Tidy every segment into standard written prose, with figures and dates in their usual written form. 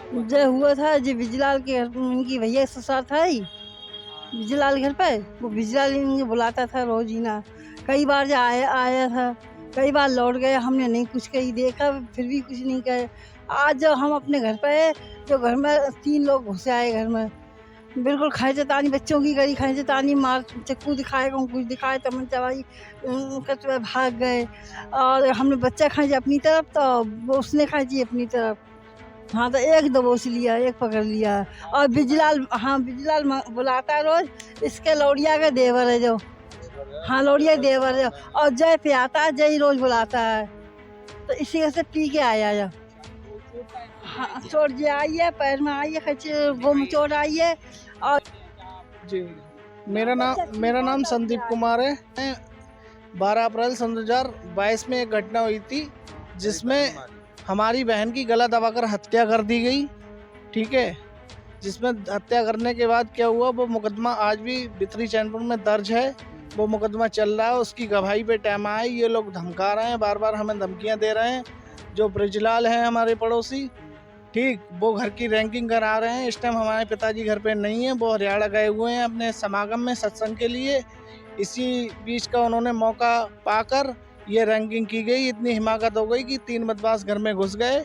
जो हुआ था जो बिजलाल के घर उनकी भैया ससुराल था ही बिजलाल घर पे, वो बिजलाल इनको बुलाता था रोज ही ना। कई बार जो आया आया था, कई बार लौट गए, हमने नहीं कुछ कहीं देखा, फिर भी कुछ नहीं कहे। आज जब हम अपने घर पे है, जो घर में 3 लोग घुसे आए घर में, बिल्कुल खींचतानी बच्चों की गई, खींचतानी मार चाकू दिखाए, कुछ दिखाए, तमंचा भाई कचरा भाग गए। और हमने बच्चा खींचे अपनी तरफ, तो वो उसने खींची अपनी तरफ। हाँ, तो एक दबोच लिया, एक पकड़ लिया। और बिजलाल, हाँ, बिजलाल बुलाता है रोज, इसके लौड़िया का देवर है जो। हाँ, लौड़िया का देवर है। और जय पे आता है, जय रोज बुलाता है, तो इसी वजह से पी के आया जो। हाँ, चोट जो आई है, पैर में आई है, वो में चोट आई है। और जी, मेरा नाम संदीप कुमार है। 12 अप्रैल सन 2022 में एक घटना हुई थी जिसमें हमारी बहन की गला दबाकर हत्या कर दी गई। ठीक है, जिसमें हत्या करने के बाद क्या हुआ, वो मुकदमा आज भी भितरी चैनपुर में दर्ज है। वो मुकदमा चल रहा है, उसकी गवाही पे टाइम आए। ये लोग धमका रहे हैं, बार बार हमें धमकियां दे रहे हैं। जो ब्रिजलाल हैं हमारे पड़ोसी, ठीक, वो घर की रैंकिंग करा रहे हैं। इस टाइम हमारे पिताजी घर पे नहीं है, वो हरियाणा गए हुए हैं अपने समागम में, सत्संग के लिए। इसी बीच का उन्होंने मौका पाकर ये रैंकिंग की गई। इतनी हिमाकत हो गई कि 3 बदमाश घर में घुस गए,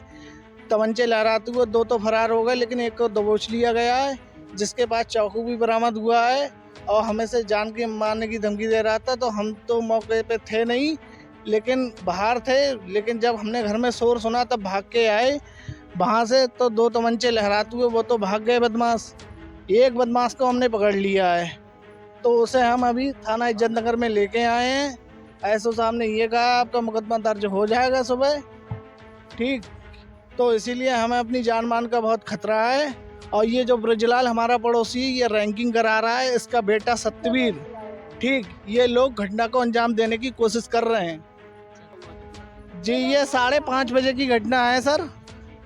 तमंचे लहराते हुए। 2 तो फरार हो गए, लेकिन एक को दबोच लिया गया है, जिसके पास चाकू भी बरामद हुआ है और हमें से जान के मारने की धमकी दे रहा था। तो हम तो मौके पे थे नहीं, लेकिन बाहर थे। लेकिन जब हमने घर में शोर सुना तब भाग के आए वहाँ से, तो 2 तमंचे लहराते हुए वो तो भाग गए बदमाश। एक बदमाश को हमने पकड़ लिया है, तो उसे हम अभी थाना इज्जत नगर में लेके आए हैं। एसओ साहब ने ये कहा आपका मुकदमा दर्ज हो जाएगा सुबह। ठीक, तो इसीलिए हमें अपनी जान मान का बहुत खतरा है। और ये जो ब्रजलाल हमारा पड़ोसी ये रैंकिंग करा रहा है, इसका बेटा सत्यवीर, ठीक, ये लोग घटना को अंजाम देने की कोशिश कर रहे हैं। जी, ये 5:30 बजे की घटना है सर।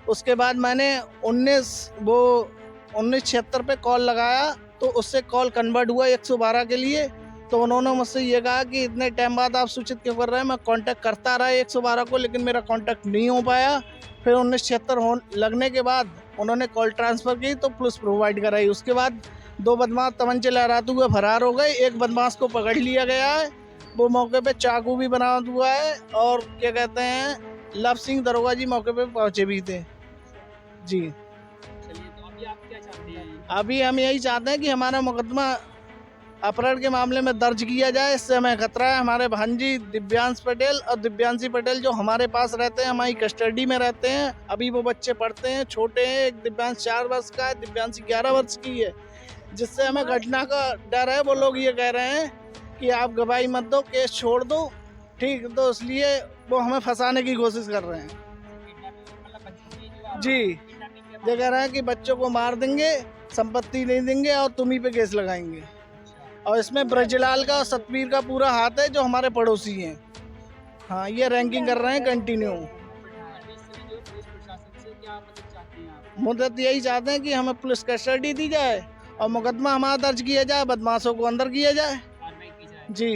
उसके बाद मैंने 1976 पे कॉल लगाया, तो उससे कॉल कन्वर्ट हुआ 112 के लिए। तो उन्होंने मुझसे ये कहा कि इतने टाइम बाद आप सूचित क्यों कर रहे हैं। मैं कांटेक्ट करता रहा 112 को, लेकिन मेरा कांटेक्ट नहीं हो पाया। फिर 1976 लगने के बाद उन्होंने कॉल ट्रांसफ़र की, तो पुलिस प्रोवाइड कराई। उसके बाद 2 बदमाश तमंचे लहराते हुए फरार हो गए। एक बदमाश को पकड़ लिया गया है, वो मौके पे चाकू भी बरामद हुआ है। और क्या कहते हैं, लव सिंह दरोगा जी मौके पे पहुँचे भी थे। जी, चलिए, तो अभी आप क्या चाहते हैं? अभी हम यही चाहते हैं कि हमारा मुकदमा अपहरण के मामले में दर्ज किया जाए। इससे हमें खतरा है। हमारे भांजी दिव्यांश पटेल और दिव्यांशी पटेल जो हमारे पास रहते हैं, हमारी कस्टडी में रहते हैं। अभी वो बच्चे पढ़ते हैं, छोटे हैं। एक दिव्यांश 4 वर्ष का है, दिव्यांशी 11 वर्ष की है। जिससे हमें घटना का डर है। वो लोग ये कह रहे हैं कि आप गवाही मत दो, केस छोड़ दो। ठीक, तो इसलिए वो हमें फंसाने की कोशिश कर रहे हैं। जी, ये कह रहे हैं कि बच्चों को मार देंगे, संपत्ति नहीं देंगे और तुम्ही पे केस लगाएंगे। और इसमें ब्रजलाल का और सतवीर का पूरा हाथ है, जो हमारे पड़ोसी हैं। हाँ, ये रैंकिंग कर रहे हैं कंटिन्यू। मदद यही चाहते हैं कि हमें पुलिस कस्टडी दी जाए और मुकदमा हमारा दर्ज किया जाए, बदमाशों को अंदर किया जाए। जी।